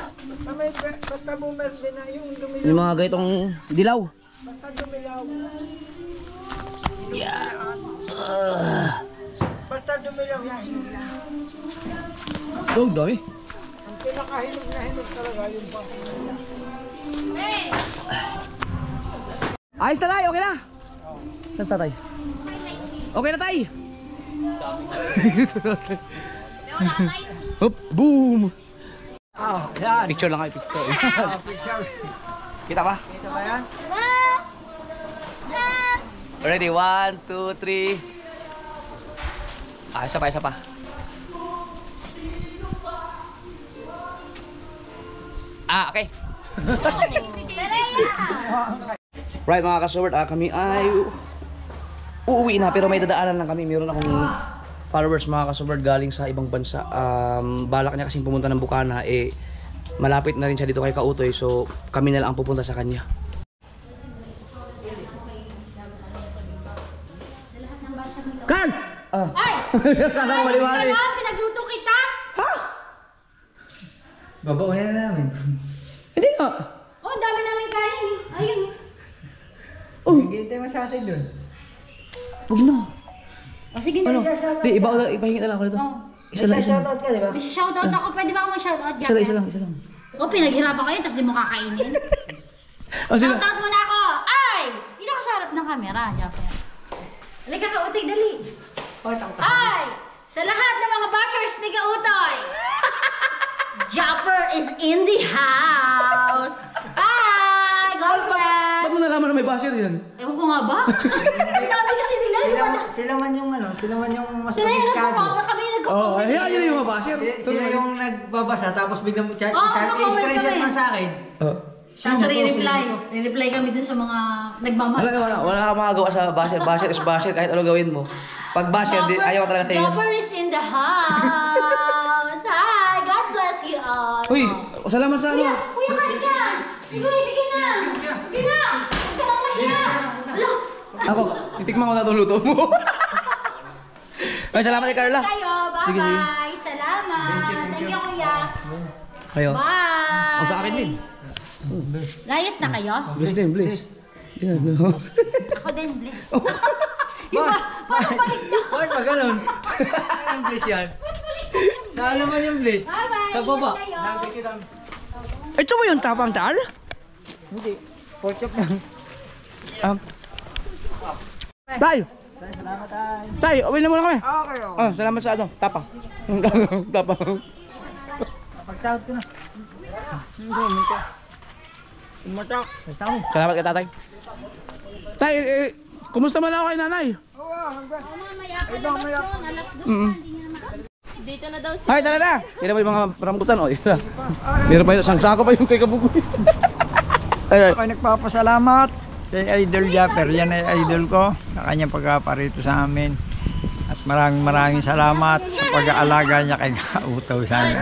Basta bumerde na yung dumilaw. Yung mga gaitong dilaw. Basta dumilaw. Yeah. Basta dumilaw yan. Oh, dami. Ang pinakahinog na hinog talaga yung pang. Ayos na tayo, okay na. Saan sa tayo? Okay na tayo. Hop, boom. Oh, yan. Picture lang kayo, picture. Picture. Kita ba? Kita ba yan? Ready, 1, 2, 3. Ah, isa pa, isa pa. Ah, okay. Right mga kasubert, kami ay uuwi na pero may dadaanan lang kami. Meron akong followers mga kasubert galing sa ibang bansa. Balak niya kasing pumunta ng Bukana eh malapit na rin siya dito kay Kautoy, so kami na lang ang pupunta sa kanya. Carl! Ah. Ay! Kala ko maliwanag. Ano? Pinagluto kita? Ha? Babaunin na namin. Hindi nga. Oh, dami namin kain. Ayun. Hingintay mo sa atin dun. Huwag na. O sige, Ano? shoutout. Di, ipahingi na lang ako dito. Oh. Isa lang, isa lang. Shoutout ka, di ba? May shoutout ako. Pwede ba ako mag-shoutout? Isa lang, isa lang, isa lang. O, pinaghirapan kayo, tapos di mo kakainin. Oh, sige. Shoutout muna ako. Ay! Dito ka sa harap ng camera. Japper. Halika ka, Utoy, dali. Ay! Sa lahat ng mga bashers ni Kautoy, Japper is in the house. Hi! God bless! Ba't mo nalaman na may basher yan? Ewan ko nga ba? Ang dami kasi nila. Sila man yung ano, sila man yung mas Sila yung mabigsado. nagko-comment. Kami yung Oo, nagko-comment. yun yung mga basher. Sila yung nagbabasa tapos biglang chat, Oo, chat nakakomment screenshot kami. man sa akin. Oh. Tapos re-reply. Re-reply kami dun sa mga nagmamahal. Wala kang magagawa sa basher. Basher is basher kahit ano gawin mo. Pag basher, ayaw ka talaga sa iyo. Jopper is in the house. Hi! God bless you all. Uy, salamat sa ano. Kuya, kain ka! Kuya, sige na! Sige na! Huwag ka nang mahiya! Alo! Ako, titikman ko na itong luto mo. Ay, salamat kay Carla. Kayo, Sige, sige. bye-bye! Salamat! Thank you, kuya! Ayo. Bye! Ang sa akin din. Layas na kayo? Bless din, bless. Yan. Ako din, bless. Iba, parang paligtad. Bakit ba ganun? Ang bliss yan. Saan naman yung bliss? Bye-bye! Sa baba. Ingat kayo. Ito ba yung tapang tal? Hindi. Pork chop lang. Tayo. Salamat tayo. Tayo, uwi na muna kami. Okay, okay. Oh, salamat sa ano. Tapang. Tapang. Pagtawag ko na. Umatak. Kasama. Salamat kay tatay. Tay, kumusta man ako kay nanay? Oo, hanggang. Mamaya pa Ito, labas mamaya. doon. Alas 2 na, hindi nyo naman. Dito na daw Ay, tara na! Yan ba yung mga rambutan? O, yan. Meron pa yun. Isang sako pa yung kay Kabugoy. Ay, ay. Ako nagpapasalamat kay Idol Japper. Yan ay idol ko sa kanyang pagkaparito sa amin. At maraming salamat sa pag-aalaga niya kay Kautoy sa amin.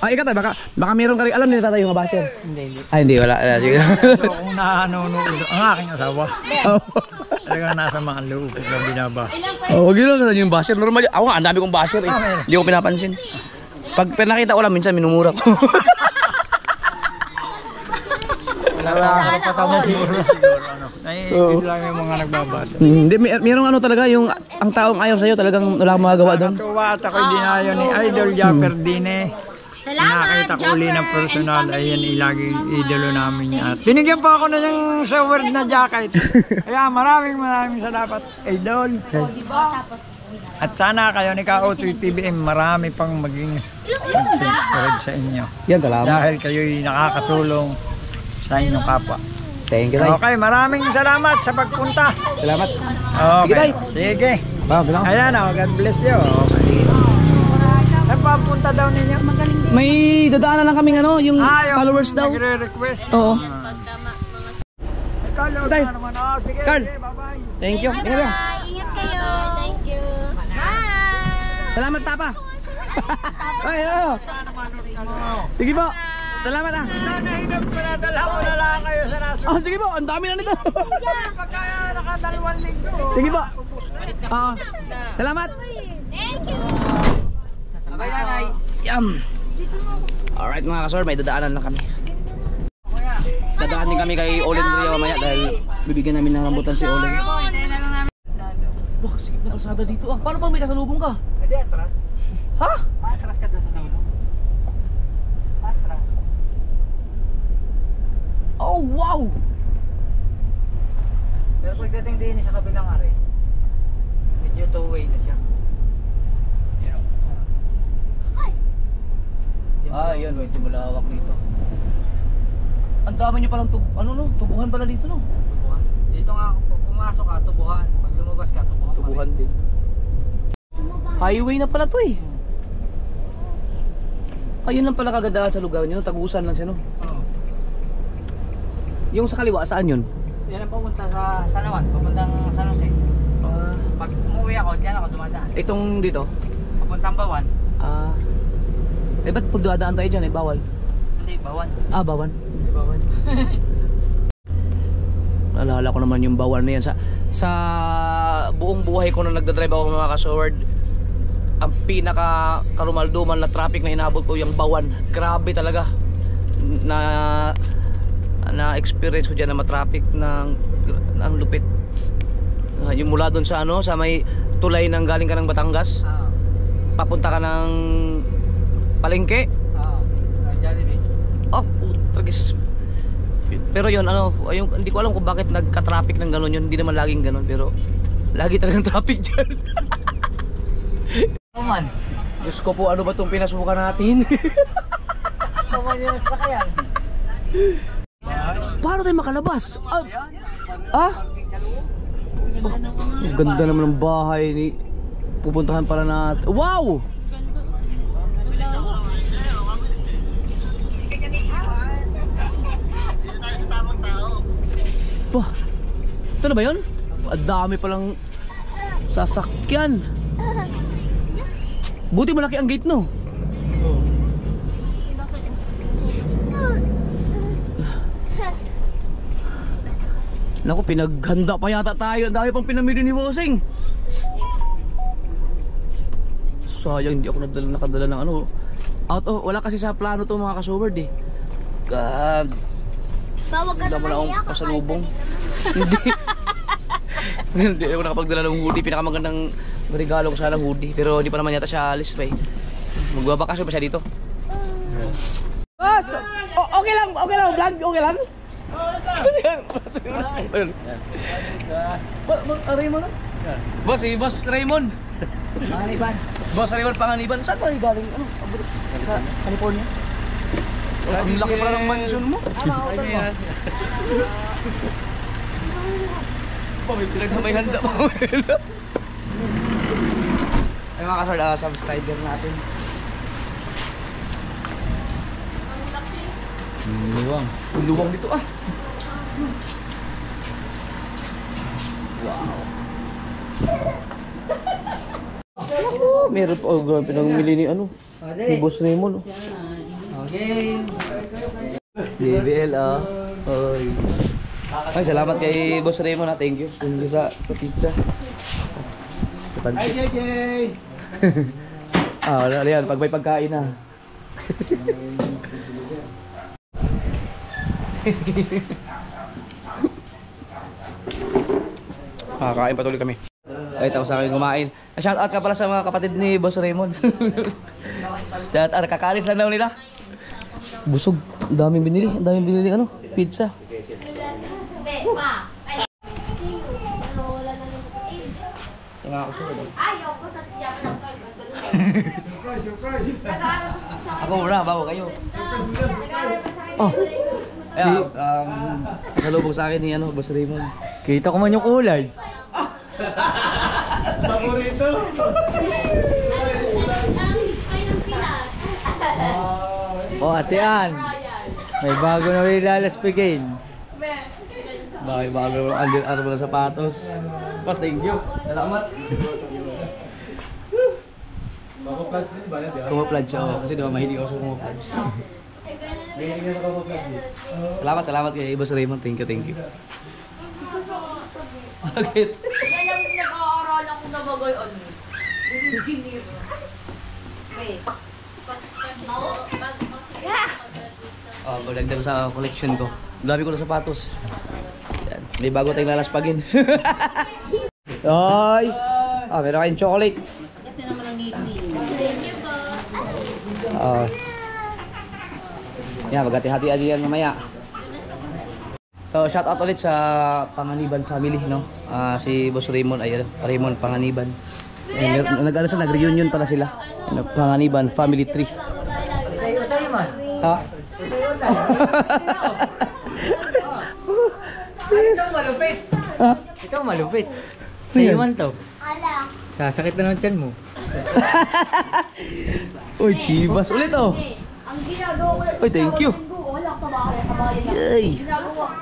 Ay, ikaw tayo, baka meron ka rin alam nila tatay yung basher. Hindi. Ay, hindi, wala. Sige. So, kung nanonood ang aking asawa, talagang nasa mga loob na binabasa. Oh, wag yun lang yung basher. Normal. Ako nga, ang dami kong basher eh. Hindi ko pinapansin. Pag pinakita ko lang, minsan minumura ko. Naiingit lang yung mga nagbabasa. Hindi, merong ano talaga, yung ang taong ayaw sa'yo talagang wala kang magagawa doon. Nakatuwa at ako'y dinayo ni Idol Japper Dine. Salamat, Nakita ko uli ng personal, ayan laging idolo namin yan. Binigyan pa ako na yung sa word na jacket. Kaya maraming salamat, Idol. At sana kayo ni Kautoy TVM marami pang maging subscribe sa inyo. Yan, salamat. Dahil kayo'y nakakatulong sa inyong kapwa. Thank you, tay. Okay, maraming salamat sa pagpunta. Salamat. Okay, Sige, tay. sige. Bilang. Ayan o, God bless you. Okay. Saan pa ang punta daw ninyo? May dadaanan lang kaming ano, yung Yung followers daw. nagre-request. Oo. Carl, Tay. naman. Oh, sige, Carl. sige, bye-bye. Thank you. Ingat lang. Ingat kayo. Thank you. Bye. Salamat, Tapa. Ay, oo. Sige po. Salamat ah. Nanahinap ko na, dalhan mo na lang kayo sa naso. Oh, sige po. Ang dami na nito. Pagka nakadalawang linggo. Sige po. Oo. Salamat. Thank you. Bye, nanay. Yum. Alright mga kasor, may dadaanan na kami. Dadaan din kami kay Olen Ria mamaya dahil bibigyan namin ng rambutan si Olen. Wah, sige na kalsada dito ah. Paano pag may kasalubong ka? Hindi, atras. Ha? Atras ka doon sa dulo. Atras. Oh, wow! Pero pagdating din sa kabilang ari, medyo two-way na siya. Ah, yun, medyo malawak dito. Ang dami nyo palang tubuhan pala dito, no? Tubuhan. Dito nga, pag pumasok ka, tubuhan. Pag lumabas ka, tubuhan. Tubuhan din. Highway na pala to eh. Ayun lang pala kagandahan sa lugar nyo, tagusan lang siya, no? Oo. Yung sa kaliwa, saan yun? Yan ang pupunta sa San Juan, papuntang San Jose. Ah, Pag umuwi ako, diyan ako dumadaan. itong dito? Papuntang Bawan. Ah, eh ba't pag dumadaan tayo dyan eh, bawal? Hindi, Bawan. Ah, bawan. Hindi, Bawan. Naalala ko naman yung bawan na yan. Sa buong buhay ko na nagdadrive ako mga kasoward, ang pinaka karumalduman na traffic na inabot ko yung bawan. Grabe talaga. Na experience ko dyan na matraffic ng lupit. Yung mula doon sa ano, sa may tulay ng galing ka ng Batangas, Oo. papunta ka ng Palengke. Oo. Jollibee. Oh, tragis. Pero yun, ano, hindi ko alam kung bakit nagka-traffic ng gano'n yun. Hindi naman laging gano'n, pero lagi talagang traffic dyan. Kuman. Diyos ko po, ano ba itong pinasukan natin? Kuman yung sasakyan. Paano tayo makalabas? Ah? Oh, ang ganda naman ng bahay ni pupuntahan para natin. Wow! Bah, ito na ba yun? Ang dami palang sasakyan. Buti malaki ang gate, no? Naku, pinaghanda pa yata tayo. Ang dami pang pinamili ni Bossing. Sayang, hindi ako nakadala ng ano. Wala kasi sa plano to mga kasoward eh. Bawag ka Dama na akong naman pasalubong. Hindi. Hindi ako nakapagdala ng hoodie. Pinakamagandang regalo ko sana hoodie. Pero hindi pa naman yata siya alis pa eh. Magbabakasyon pa siya dito. Boss! Okay lang vlog? Okay lang? Raymond? Boss, si Boss Raymond. Panganiban. Boss Raymond Panganiban. Saan pa galing? Ano? Sa California? Ang laki pala ng mansion mo. May pinagmamay handa pa. Ay mga kasword, subscriber natin. Luwang. Luwang dito ah. Wow. Meron pa, grabe pinamili ni ano. Ni Boss Raymond. Okay. BBL Oy. Ay, salamat kay Boss Raymond ha. Thank you. Thank you sa pizza. Ay, JJ! Wala yan. Pag may pagkain na. Kain patuloy kami. Ay, tapos na kami kumain. Shoutout ka pala sa mga kapatid ni Boss Raymond. Shoutout, kakalis lang daw nila. Busog. Ang daming binili. Ang daming binili ano? Pizza. Tanga ako siya. Ayaw ko sa tiyak ng Ako muna, bago kayo. Oh. Ayan, kasalubong sa akin ni ano, Boss Raymond. Kita ko man yung kulay. Paborito! Oh, ate Ann. May bago na ilalaspigin. Bakit bago Under Armour na sapatos. Boss, thank you. Salamat. Mako-plus din ba yan? Kumaplad siya, oh. Kasi diba mahilig ako sa kumaplad. Salamat kay Boss Raymond. Thank you, thank you. Bakit? Nag-aaral ako na bagay ano. Engineer. Wait. Pagdagdag sa collection ko. Dami ko na sapatos. Yan. May bago tayong lalaspagin. Ay! Meron kayong chocolate. Ito naman ang ngipin. Thank you po. Yan, maghati-hatian yan mamaya. So, shout out ulit sa Panganiban family, no? Si Boss Raymond, ay Raymond Panganiban. Nag-reunion pala sila. Panganiban Family Tree. Ito man. Ha? Ito malupit. Ha? Ito malupit. Sa iwan to. Ala. Sasakit na ng tiyan mo. Uy, chibas ulit oh. Ang ginagawa ko. Uy, thank you. Wala sa bahay, kabayan lang. Yay. Ginagawa.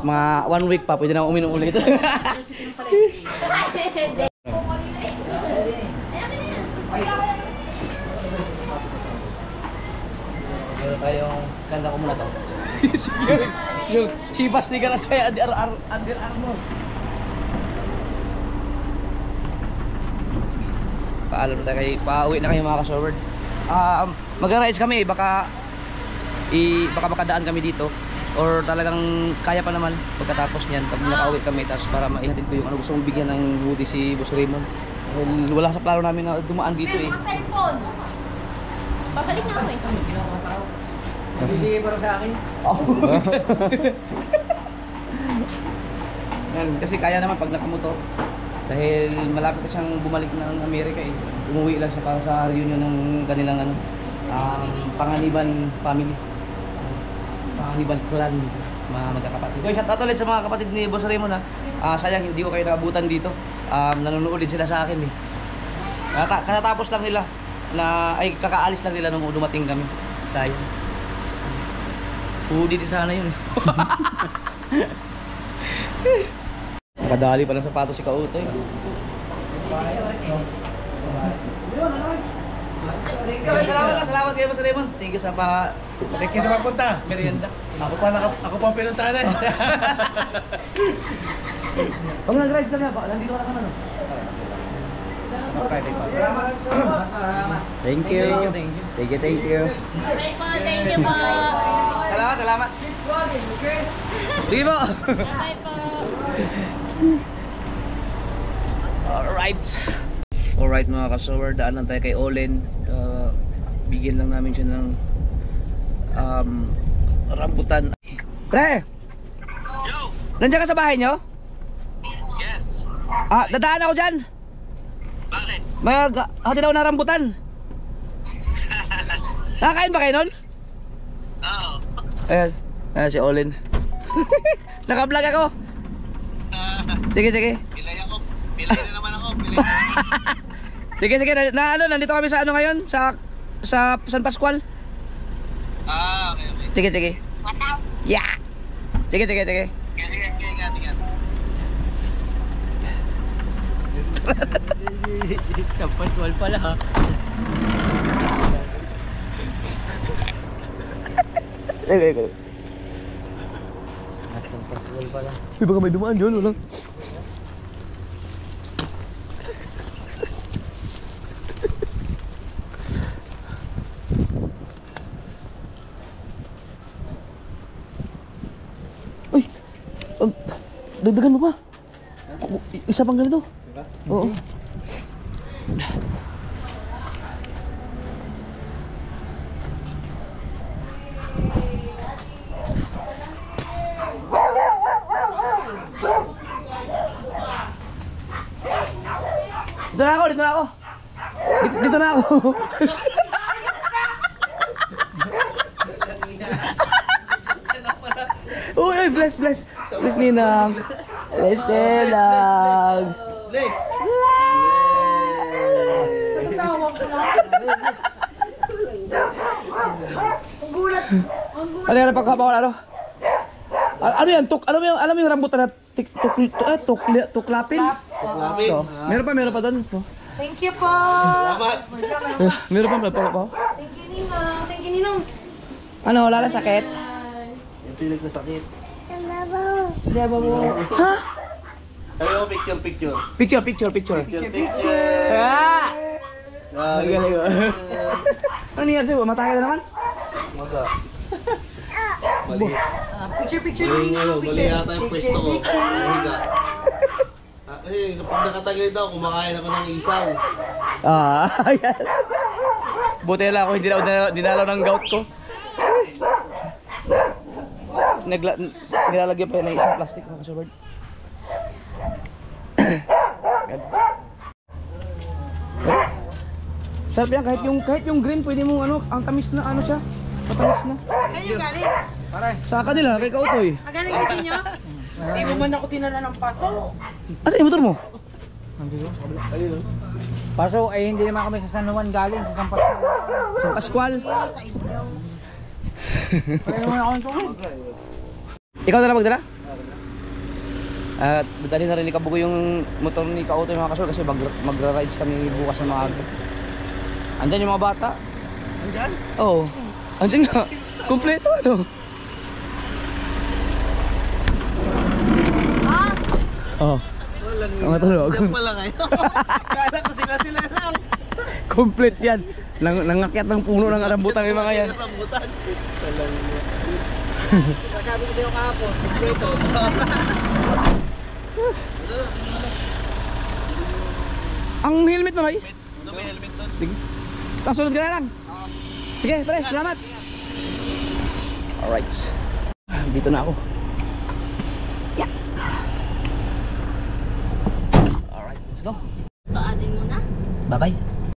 Mga 1 week pa, pwede na uminom ulit. Meron tayong kanda ko muna to. yung chibas ni Garachay Under Armour. Paalam na tayo pauwi na kayo mga ka-showard. Mag-rise kami, baka makadaan kami dito or talagang kaya pa naman pagkatapos niyan pag nakauwi kami, tapos para maihatid ko yung ano gusto mong bigyan ng hoodie si Boss Raymond. Wala sa plano namin na dumaan dito eh. Cellphone. Babalik na ako eh. Bibigay pa rin sa akin. Yan, kasi kaya naman pag nakamotor. Dahil malapit na siyang bumalik ng Amerika eh. Umuwi lang siya para sa reunion ng kanilang ano, Panganiban family. Panganiban clan, mga magkakapatid. So, shout out ulit sa mga kapatid ni Boss Raymond ha. Sayang hindi ko kayo naabutan dito. Nanonood din sila sa akin eh. Katatapos lang nila na ay kakaalis lang nila nung dumating kami. Sayang. Hoodie din sana yun. Nakadali pa ng sapatos si Kautoy. Salamat kayo Boss Raymond. Thank you sa pagpunta. merienda. Ako pa pinuntahan eh. Pag nag-rise ka na ba? Nandito ka na naman. Thank you. Thank you. Thank you po. Salamat. Sige po. Bye po. Alright mga ka-sower, daanan tayo kay Olen. Bigyan lang namin siya ng rambutan. Pre! Yo! Nandiyan ka sa bahay nyo? Yes! Dadaan ako dyan. Bakit? Hati daw ng rambutan. Nakakain ba kayo nun? Oo. Ayan si Olen. Naka-vlog ako. Sige. Pilay na naman ako. Pilay. Sige, sige. Nandito kami sa ano ngayon? Sa San Pascual. Okay, okay. Sige, sige. Yeah. Sige, sige, sige. Ingat. Sa Pascual pala ha. Sige, sige. Sa Pascual pala. Uy, baka may dumaan dyan, wala. Uy! Dagdagan mo pa. Isa pang ganito. Oo. Dito na ako, dito na ako. Dito na ako. Uy, bless, bless. Bless Ninang. Bless Ninang. Bless! Ano yan, pagkabawal, ano? Ano yan? Alam mo yung rambutan na tuklapin? Lapit. Ito. Meron pa doon. Ito. Thank you po. Salamat. Meron pa. Thank you, Ninong. Thank you, Ninong. Ano, wala na sakit? Yung pilig na sakit. Ha? Ayaw, picture. Picture. Picture. Ah! Galing. Ano nangyari sa'yo? Matake na naman? Maga. Mali. Picture, Mali yata yung pwesto ko. Mahiga. Kasi kapag nakatagal daw, kumakain ako ng isaw. Ah, yan. Buti na lang ako hindi dinalaw ng gout ko. Nilalagyan pa yun ng isang plastic mga kasubard. Sarap yan, kahit yung green pwede mo ano, ang tamis na ano siya. Matamis na. Kaya yung galing. Sa kanila, kay Kautoy. Magaling natin nyo. Hindi mo man ako tinala ng paso. Asa yung motor mo? Paso ay hindi naman kami sa San Juan galing, sa San Pascual. San Pascual. Kaya naman ako ng tungkol. Ikaw na lang magdala? At dali na rin ni Kabugo yung motor ni Kautoy mga kasol kasi magra-rides kami bukas ng mga andyan yung mga bata. Andyan? Oo. Andyan nga. Kompleto ano? Oo. Mga tulog. Diyan pala ngayon. Kala ko sila lang. Complete yan. Nangakyat ng puno ng rambutan yung mga yan. Rambutan. Talaga. Sabi ko sa'yo kahapon, kompleto. Ang helmet mo, Noy? May helmet doon. Sige. Kasunod ka na lang. Sige, pre, salamat. Alright. Dito na ako. Yeah. Alright, let's go. Paanin mo na. Bye-bye.